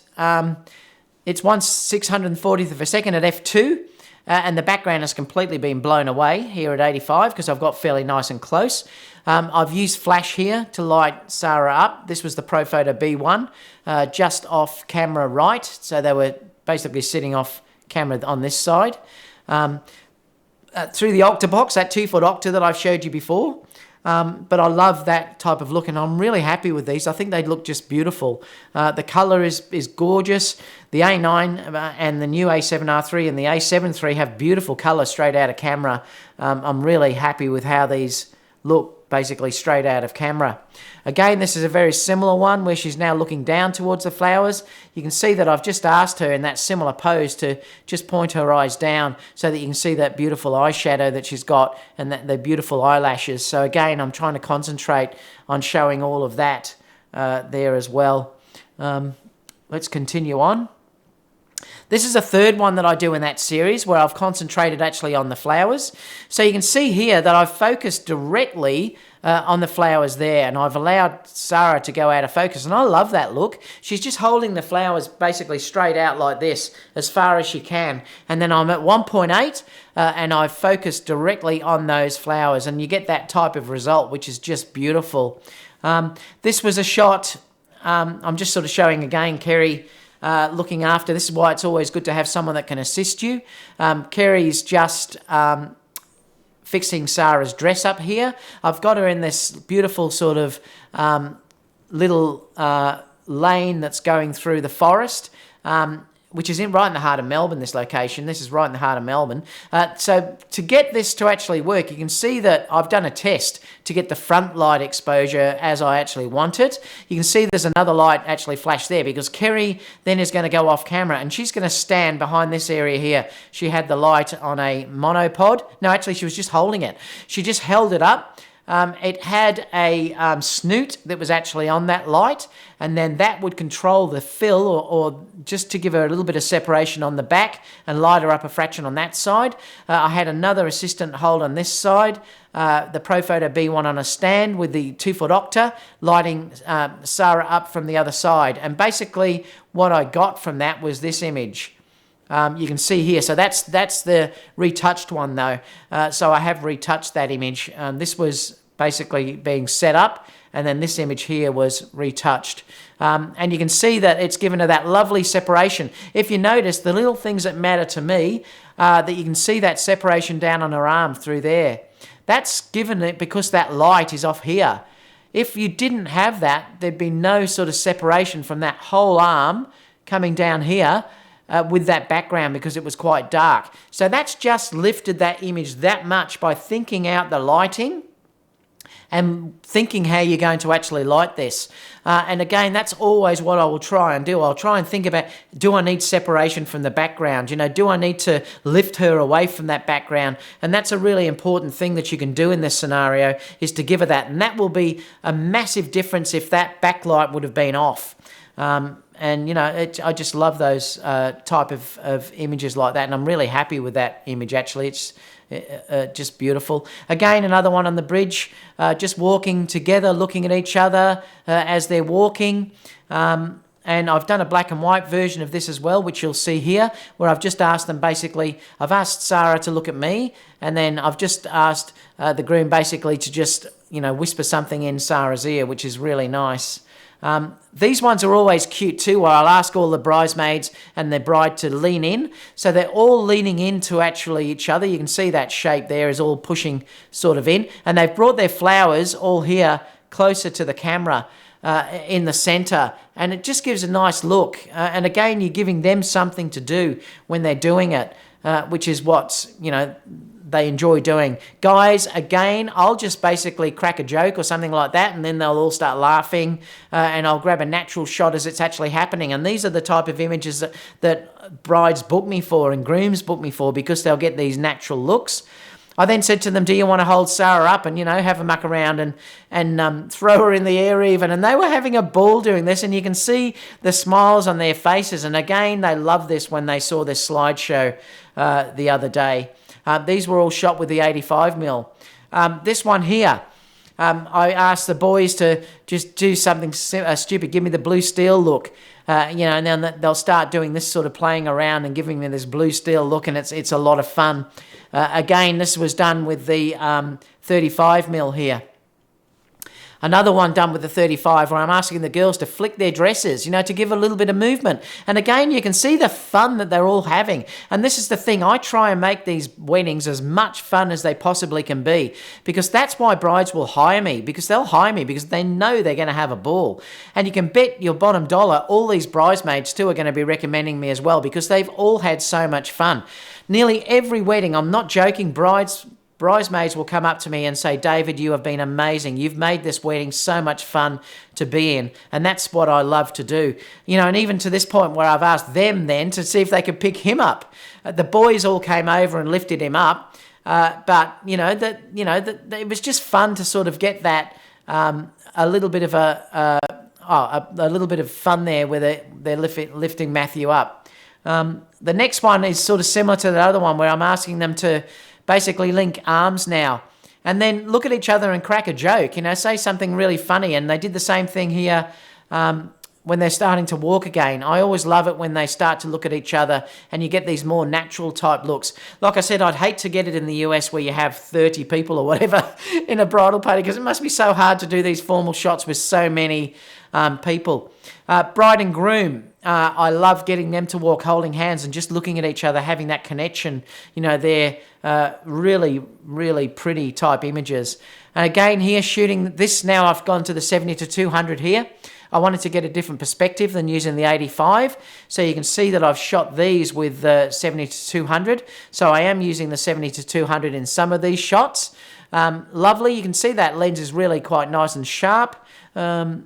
it's 1/640th of a second at f2, and the background has completely been blown away here at 85 because I've got fairly nice and close. I've used flash here to light Sarah up. This was the Profoto B1, just off camera right, so they were basically sitting off camera on this side. Through the octabox, that 2-foot octa that I've showed you before. But I love that type of look, and I'm really happy with these. I think they look just beautiful. The colour is gorgeous. The A9 and the new A7R3 and the A7 III have beautiful colour straight out of camera. I'm really happy with how these look basically straight out of camera. Again, this is a very similar one where she's now looking down towards the flowers. You can see that I've just asked her in that similar pose to just point her eyes down so that you can see that beautiful eyeshadow that she's got and the beautiful eyelashes. So again, I'm trying to concentrate on showing all of that there as well. Let's continue on. This is a third one that I do in that series where I've concentrated actually on the flowers. So you can see here that I've focused directly on the flowers there, and I've allowed Sarah to go out of focus, and I love that look. She's just holding the flowers basically straight out like this as far as she can, and then I'm at 1.8 and I've focused directly on those flowers, and you get that type of result, which is just beautiful. This was a shot, I'm just sort of showing again Kerry looking after. This is why it's always good to have someone that can assist you. Kerry's just fixing Sarah's dress up here. I've got her in this beautiful sort of little lane that's going through the forest, which is right in the heart of Melbourne, this location. This is right in the heart of Melbourne. So to get this to actually work, you can see that I've done a test to get the front light exposure as I actually want it. You can see there's another light actually flash there because Kerry then is going to go off camera and she's going to stand behind this area here. She had the light on a monopod. No, actually she was just holding it. She just held it up. It had a snoot that was actually on that light, and then that would control the fill or just to give her a little bit of separation on the back and light her up a fraction on that side. I had another assistant hold on this side, the Profoto B1 on a stand with the 2-foot octa, lighting Sarah up from the other side. And basically what I got from that was this image. You can see here, so that's the retouched one though. So I have retouched that image. This was basically being set up, and then this image here was retouched. And you can see that it's given her that lovely separation. If you notice, the little things that matter to me, that you can see that separation down on her arm through there. That's given it because that light is off here. If you didn't have that, there'd be no sort of separation from that whole arm coming down here, with that background because it was quite dark. So that's just lifted that image that much by thinking out the lighting and thinking how you're going to actually light this. And again, that's always what I will try and do. I'll try and think about, do I need separation from the background? You know, do I need to lift her away from that background? And that's a really important thing that you can do in this scenario, is to give her that. And that will be a massive difference if that backlight would have been off. And, you know, I just love those type of images like that. And I'm really happy with that image, actually. It's just beautiful. Again, another one on the bridge, just walking together, looking at each other as they're walking. And I've done a black and white version of this as well, which you'll see here, where I've just asked them basically, I've asked Sarah to look at me, and then I've just asked the groom basically to just, you know, whisper something in Sarah's ear, which is really nice. These ones are always cute too, where I'll ask all the bridesmaids and their bride to lean in. So they're all leaning into actually each other. You can see that shape there is all pushing sort of in. And they've brought their flowers all here closer to the camera in the center. And it just gives a nice look. And again, you're giving them something to do when they're doing it, which is what, they enjoy doing. Guys, again, I'll just basically crack a joke or something like that, and then they'll all start laughing, and I'll grab a natural shot as it's actually happening. And these are the type of images that brides book me for and grooms book me for, because they'll get these natural looks. I then said to them, do you want to hold Sarah up and, have a muck around and throw her in the air even? And they were having a ball doing this, and you can see the smiles on their faces. And again, they loved this when they saw this slideshow the other day. These were all shot with the 85mm. This one here, I asked the boys to just do something stupid, give me the blue steel look, and then they'll start doing this sort of playing around and giving me this blue steel look, and it's a lot of fun. Again, this was done with the 35mm here. Another one done with the 35 where I'm asking the girls to flick their dresses, to give a little bit of movement. And again, you can see the fun that they're all having. And this is the thing, I try and make these weddings as much fun as they possibly can be, because that's why brides will hire me, because they'll hire me because they know they're going to have a ball. And you can bet your bottom dollar all these bridesmaids too are going to be recommending me as well, because they've all had so much fun. Nearly every wedding, I'm not joking, bridesmaids will come up to me and say, David, you have been amazing. You've made this wedding so much fun to be in. And that's what I love to do. And even to this point where I've asked them then to see if they could pick him up. The boys all came over and lifted him up. But it was just fun to sort of get that a little bit of a little bit of fun there where they're lifting Matthew up. The next one is sort of similar to the other one, where I'm asking them to basically link arms now and then look at each other and crack a joke, say something really funny. And they did the same thing here when they're starting to walk again. I always love it when they start to look at each other and you get these more natural type looks. Like I said, I'd hate to get it in the US where you have 30 people or whatever in a bridal party, because it must be so hard to do these formal shots with so many people. Bride and groom, I love getting them to walk holding hands and just looking at each other, having that connection. They're really, really pretty type images. And again, here shooting this, now I've gone to the 70-200 here. I wanted to get a different perspective than using the 85. So you can see that I've shot these with the 70-200. So I am using the 70-200 in some of these shots. Lovely. You can see that lens is really quite nice and sharp. I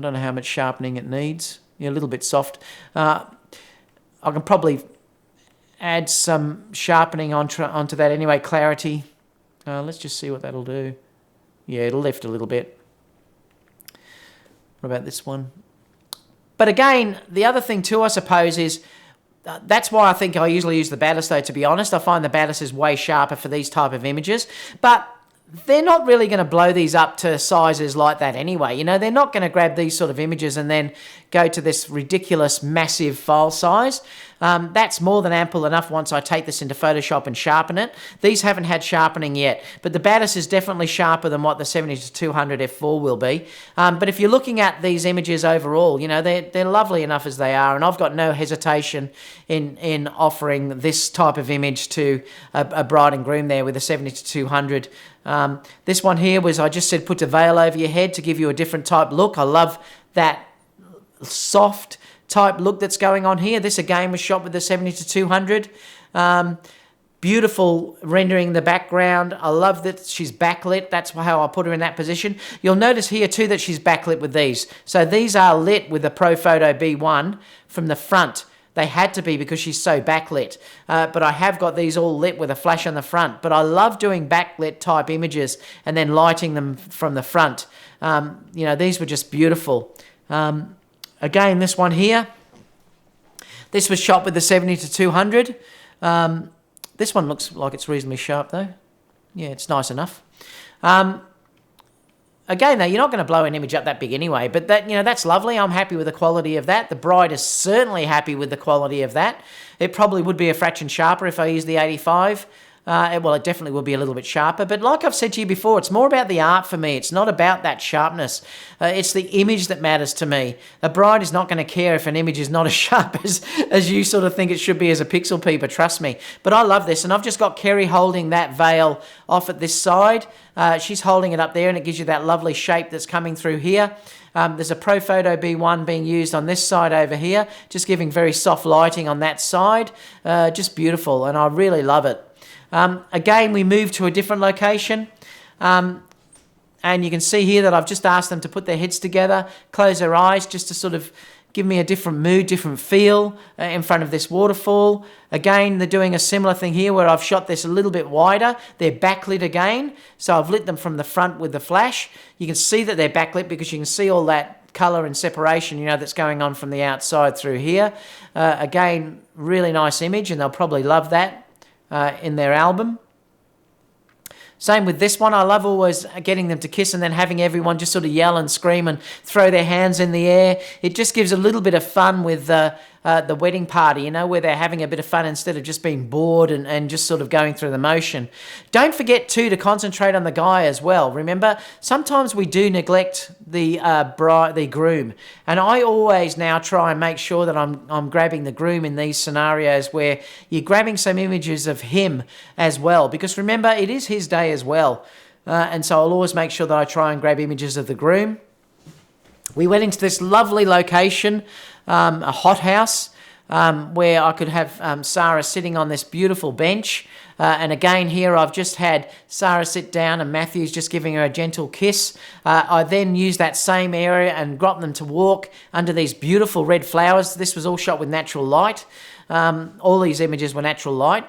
don't know how much sharpening it needs. A little bit soft. I can probably add some sharpening onto that anyway, clarity. Let's just see what that'll do. Yeah, it'll lift a little bit. What about this one? But again, the other thing too, I suppose, is that's why I think I usually use the Batis, though, to be honest. I find the Batis is way sharper for these type of images. But they're not really going to blow these up to sizes like that anyway. They're not going to grab these sort of images and then go to this ridiculous, massive file size. That's more than ample enough once I take this into Photoshop and sharpen it. These haven't had sharpening yet, but the Batis is definitely sharper than what the 70-200 f4 will be. But if you're looking at these images overall, they're lovely enough as they are, and I've got no hesitation in offering this type of image to a bride and groom there with a 70-200. This one here was, I just said, put a veil over your head to give you a different type look. I love that soft type look that's going on here. This again was shot with the 70-200. Beautiful rendering the background. I love that she's backlit. That's how I put her in that position. You'll notice here too that she's backlit with these. So these are lit with the ProPhoto B1 from the front. They had to be because she's so backlit. But I have got these all lit with a flash on the front. But I love doing backlit type images and then lighting them from the front. These were just beautiful. Again, this one here, this was shot with the 70-200. This one looks like it's reasonably sharp though. Yeah, it's nice enough. Again, though, you're not going to blow an image up that big anyway, but that's lovely. I'm happy with the quality of that. The bride is certainly happy with the quality of that. It probably would be a fraction sharper if I used the 85. Well, it definitely will be a little bit sharper. But like I've said to you before, it's more about the art for me. It's not about that sharpness. It's the image that matters to me. A bride is not going to care if an image is not as sharp as you sort of think it should be as a pixel peeper, trust me. But I love this. And I've just got Kerry holding that veil off at this side. She's holding it up there, and it gives you that lovely shape that's coming through here. There's a Profoto B1 being used on this side over here, just giving very soft lighting on that side. Just beautiful, and I really love it. Again, we move to a different location, and you can see here that I've just asked them to put their heads together, close their eyes, just to sort of give me a different mood, different feel in front of this waterfall. Again, they're doing a similar thing here where I've shot this a little bit wider. They're backlit again, so I've lit them from the front with the flash. You can see that they're backlit because you can see all that colour and separation, you know, that's going on from the outside through here. Again, really nice image, and they'll probably love that in their album. Same with this one. I love always getting them to kiss and then having everyone just sort of yell and scream and throw their hands in the air. It just gives a little bit of fun with the wedding party, you know, where they're having a bit of fun instead of just being bored and just sort of going through the motion. Don't forget, too, to concentrate on the guy as well. Remember, sometimes we do neglect the groom. And I always now try and make sure that I'm grabbing the groom in these scenarios where you're grabbing some images of him as well. Because remember, it is his day as well. And so I'll always make sure that I try and grab images of the groom. We went into this lovely location, a hothouse, where I could have Sarah sitting on this beautiful bench. And again, here I've just had Sarah sit down and Matthew's just giving her a gentle kiss. I then used that same area and got them to walk under these beautiful red flowers. This was all shot with natural light. All these images were natural light.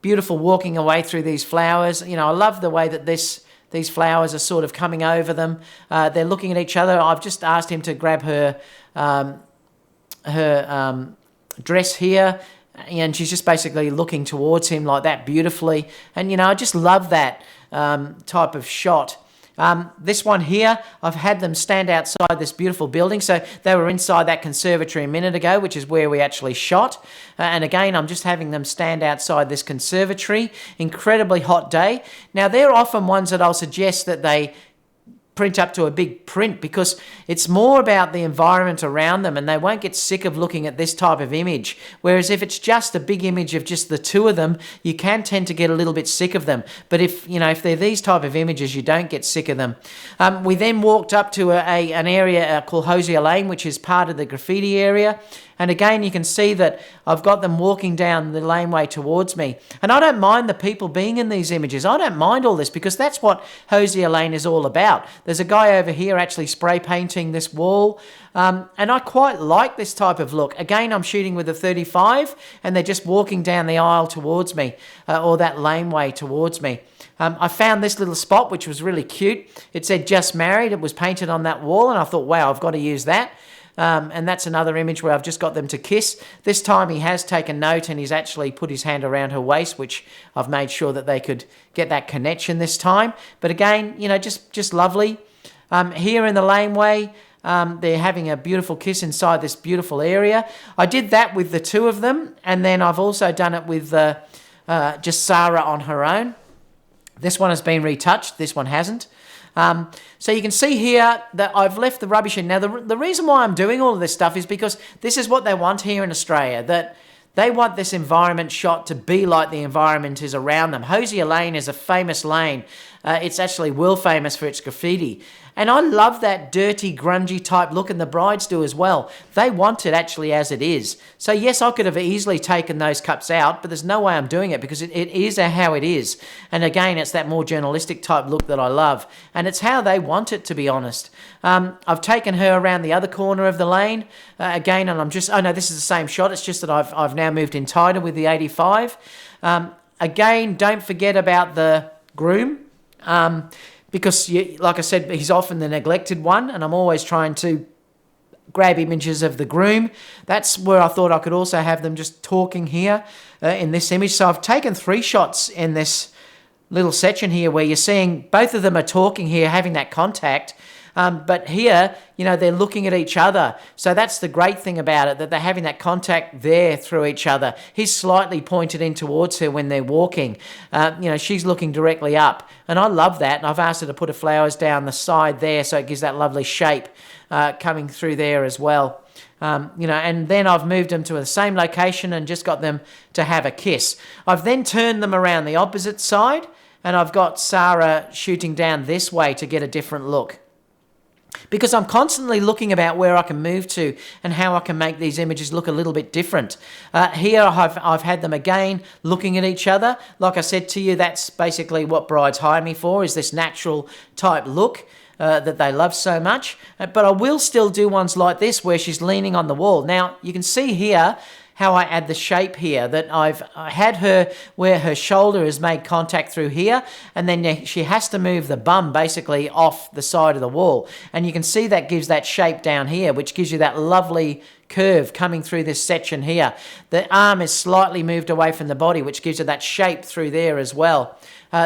Beautiful walking away through these flowers. You know, I love the way that these flowers are sort of coming over them. They're looking at each other. I've just asked him to grab her dress here, and she's just basically looking towards him like that beautifully. And, you know, I just love that type of shot. This one here, I've had them stand outside this beautiful building. So they were inside that conservatory a minute ago, which is where we actually shot. And again, I'm just having them stand outside this conservatory. Incredibly hot day. Now, they're often ones that I'll suggest that they print up to a big print because it's more about the environment around them, and they won't get sick of looking at this type of image. Whereas if it's just a big image of just the two of them, you can tend to get a little bit sick of them. But if they're these type of images, you don't get sick of them. We then walked up to an area called Hosier Lane, which is part of the graffiti area. And again, you can see that I've got them walking down the laneway towards me. And I don't mind the people being in these images. I don't mind all this because that's what Hosier Lane is all about. There's a guy over here actually spray painting this wall. And I quite like this type of look. Again, I'm shooting with a 35 and they're just walking down the aisle towards me, or that laneway towards me. I found this little spot, which was really cute. It said "Just Married." It was painted on that wall, and I thought, wow, I've got to use that. And that's another image where I've just got them to kiss. This time he has taken note and he's actually put his hand around her waist, which I've made sure that they could get that connection this time. But again, you know, just lovely. Here in the laneway, they're having a beautiful kiss inside this beautiful area. I did that with the two of them, and then I've also done it with just Sarah on her own. This one has been retouched. This one hasn't. So you can see here that I've left the rubbish in. Now, the reason why I'm doing all of this stuff is because this is what they want here in Australia, that they want this environment shot to be like the environment is around them. Hosier Lane is a famous lane. It's actually world famous for its graffiti. And I love that dirty, grungy type look, and the brides do as well. They want it actually as it is. So yes, I could have easily taken those cups out, but there's no way I'm doing it because it is how it is. And again, it's that more journalistic type look that I love. And it's how they want it, to be honest. I've taken her around the other corner of the lane again, and I'm just, oh no, this is the same shot. It's just that I've now moved in tighter with the 85. Again, don't forget about the groom. Because, like I said, he's often the neglected one, and I'm always trying to grab images of the groom. That's where I thought I could also have them just talking here in this image. So I've taken 3 shots in this little section here where you're seeing both of them are talking here, having that contact. But here, they're looking at each other. So that's the great thing about it, that they're having that contact there through each other. He's slightly pointed in towards her when they're walking. She's looking directly up. And I love that. And I've asked her to put her flowers down the side there so it gives that lovely shape coming through there as well. And then I've moved them to the same location and just got them to have a kiss. I've then turned them around the opposite side, and I've got Sarah shooting down this way to get a different look. Because I'm constantly looking about where I can move to and how I can make these images look a little bit different. Here I've had them again looking at each other. Like I said to you, that's basically what brides hire me for, is this natural type look that they love so much. But I will still do ones like this where she's leaning on the wall. Now, you can see here how I add the shape here, that I had her where her shoulder has made contact through here, and then she has to move the bum basically off the side of the wall. And you can see that gives that shape down here, which gives you that lovely curve coming through this section here. The arm is slightly moved away from the body, which gives you that shape through there as well.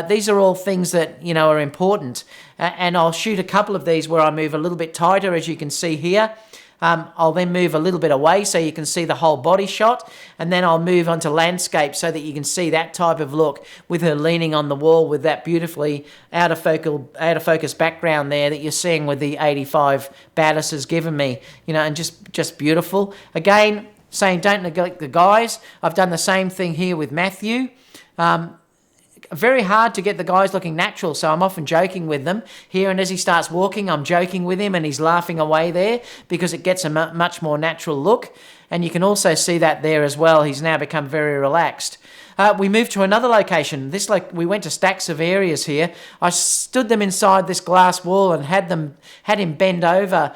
These are all things that, are important. And I'll shoot a couple of these where I move a little bit tighter, as you can see here. I'll then move a little bit away so you can see the whole body shot, and then I'll move onto landscape so that you can see that type of look with her leaning on the wall with that beautifully out of focus background there that you're seeing with the 85 Battis has given me, and just beautiful. Again, saying don't neglect the guys. I've done the same thing here with Matthew. Very hard to get the guys looking natural, so I'm often joking with them here, and as he starts walking, I'm joking with him and he's laughing away there because it gets a much more natural look. And you can also see that there as well. He's now become very relaxed. We moved to another location. We went to stacks of areas here. I stood them inside this glass wall and had him bend over,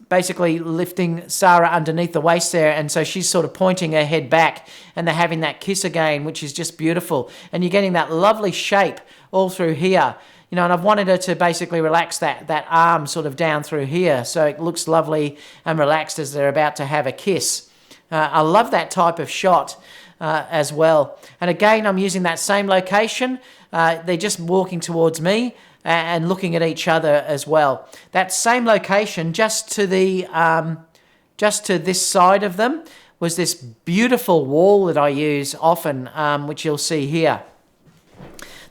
basically lifting Sarah underneath the waist there, and so she's sort of pointing her head back, and they're having that kiss again, which is just beautiful. And you're getting that lovely shape all through here. And I've wanted her to basically relax that arm sort of down through here, so it looks lovely and relaxed as they're about to have a kiss. I love that type of shot as well. And again, I'm using that same location. They're just walking towards me and looking at each other as well. That same location, just to this side of them, was this beautiful wall that I use often, which you'll see here.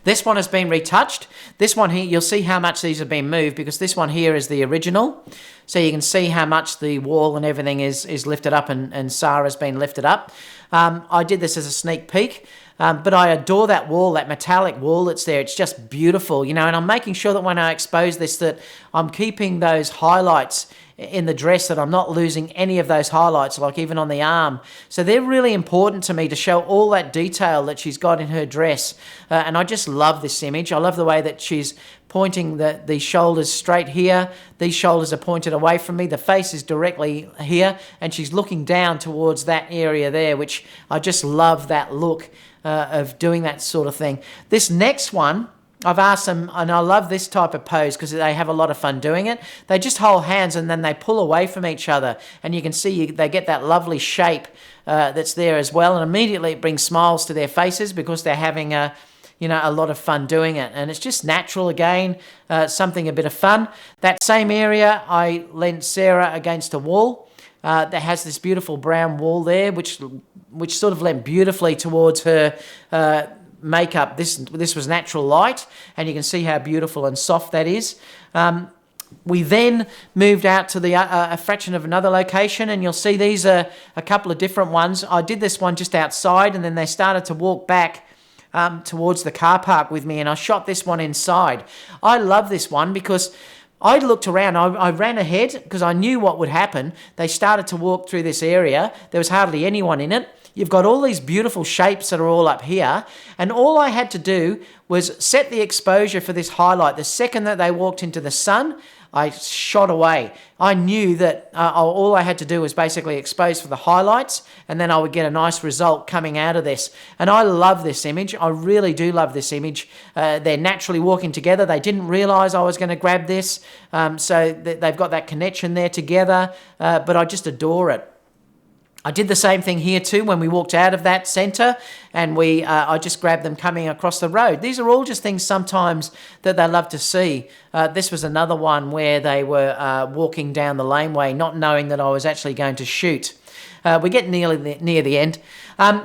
This one has been retouched. This one here, you'll see how much these have been moved, because this one here is the original. So you can see how much the wall and everything is lifted up, and Sarah's been lifted up. I did this as a sneak peek. But I adore that wall, that metallic wall that's there. It's just beautiful, and I'm making sure that when I expose this that I'm keeping those highlights in the dress, that I'm not losing any of those highlights, like even on the arm. So they're really important to me to show all that detail that she's got in her dress. And I just love this image. I love the way that she's pointing the shoulders straight here. These shoulders are pointed away from me. The face is directly here, and she's looking down towards that area there, which I just love that look of doing that sort of thing. This next one, I've asked them, and I love this type of pose because they have a lot of fun doing it. They just hold hands and then they pull away from each other, and you can see they get that lovely shape that's there as well, and immediately it brings smiles to their faces because they're having a lot of fun doing it, and it's just natural again, something a bit of fun. That same area, I lent Sarah against a wall that has this beautiful brown wall there, which sort of lent beautifully towards her makeup. This was natural light, and you can see how beautiful and soft that is. We then moved out to a fraction of another location, and you'll see these are a couple of different ones. I did this one just outside, and then they started to walk back towards the car park with me, and I shot this one inside. I love this one because I looked around. I ran ahead because I knew what would happen. They started to walk through this area. There was hardly anyone in it. You've got all these beautiful shapes that are all up here, and all I had to do was set the exposure for this highlight. The second that they walked into the sun, I shot away. I knew that all I had to do was basically expose for the highlights, and then I would get a nice result coming out of this. And I love this image. I really do love this image. They're naturally walking together. They didn't realize I was going to grab this, so they've got that connection there together, but I just adore it. I did the same thing here too when we walked out of that centre, and I just grabbed them coming across the road. These are all just things sometimes that they love to see. This was another one where they were walking down the laneway, not knowing that I was actually going to shoot. We get near the end.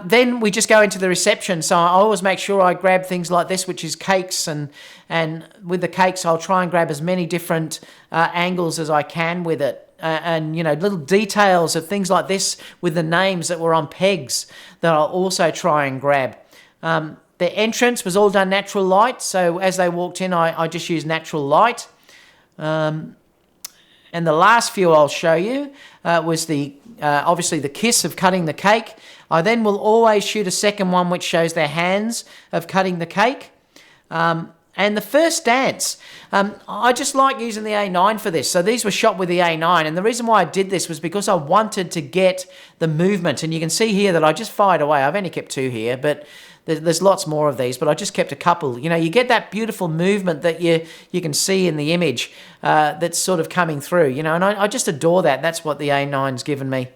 Then we just go into the reception. So I always make sure I grab things like this, which is cakes. And with the cakes, I'll try and grab as many different angles as I can with it. And, you know, little details of things like this with the names that were on pegs that I'll also try and grab. The entrance was all done natural light. So as they walked in, I just used natural light. And the last few I'll show you was obviously the kiss of cutting the cake. I then will always shoot a second one which shows their hands of cutting the cake. And the first dance, I just like using the A9 for this. So these were shot with the A9. And the reason why I did this was because I wanted to get the movement. And you can see here that I just fired away. I've only kept 2 here, but there's lots more of these. But I just kept a couple. You know, you get that beautiful movement that you can see in the image that's sort of coming through. You know, and I just adore that. That's what the A9's given me.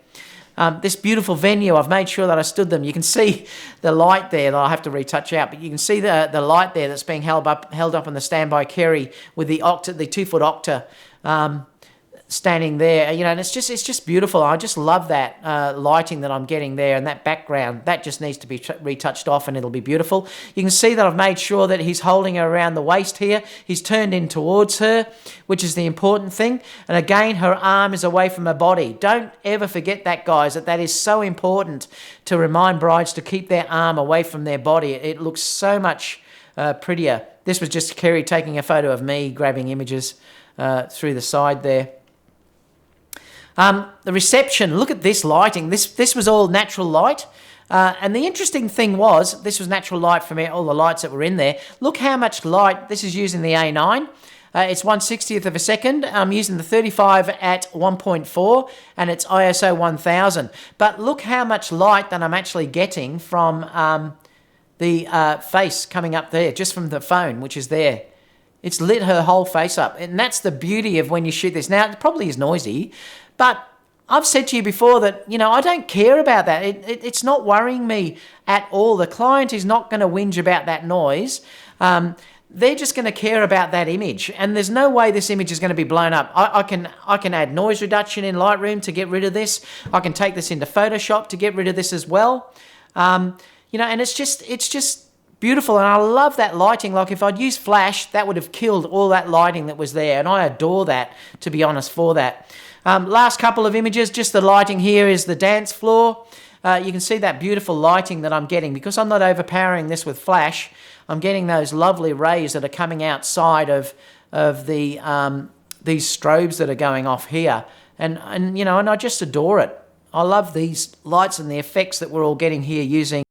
This beautiful venue, I've made sure that I stood them. You can see the light there that I'll have to retouch out, but you can see the light there that's being held up on the standby carry with the 2-foot octa standing there. You know, and it's just beautiful. I just love that lighting that I'm getting there, and that background that just needs to be retouched off, and it'll be beautiful. You can see that I've made sure that he's holding her around the waist here. He's turned in towards her, which is the important thing. And again, her arm is away from her body. Don't ever forget that, guys, that is so important to remind brides to keep their arm away from their body. It looks so much prettier. This was just Kerry taking a photo of me grabbing images through the side there. The reception, look at this lighting. This was all natural light. And the interesting thing was, this was natural light from all the lights that were in there. Look how much light, this is using the A9. It's 1/60th of a second. I'm using the 35 at 1.4, and it's ISO 1000. But look how much light that I'm actually getting from the face coming up there, just from the phone, which is there. It's lit her whole face up. And that's the beauty of when you shoot this. Now, it probably is noisy, but I've said to you before that, you know, I don't care about that. It's not worrying me at all. The client is not going to whinge about that noise. They're just going to care about that image. And there's no way this image is going to be blown up. I can add noise reduction in Lightroom to get rid of this. I can take this into Photoshop to get rid of this as well. You know, and it's just beautiful, and I love that lighting. Like if I'd used flash, that would have killed all that lighting that was there, and I adore that, to be honest, for that. Last couple of images, just the lighting here is the dance floor. You can see that beautiful lighting that I'm getting. Because I'm not overpowering this with flash, I'm getting those lovely rays that are coming outside of the these strobes that are going off here. And you know, and I just adore it. I love these lights and the effects that we're all getting here using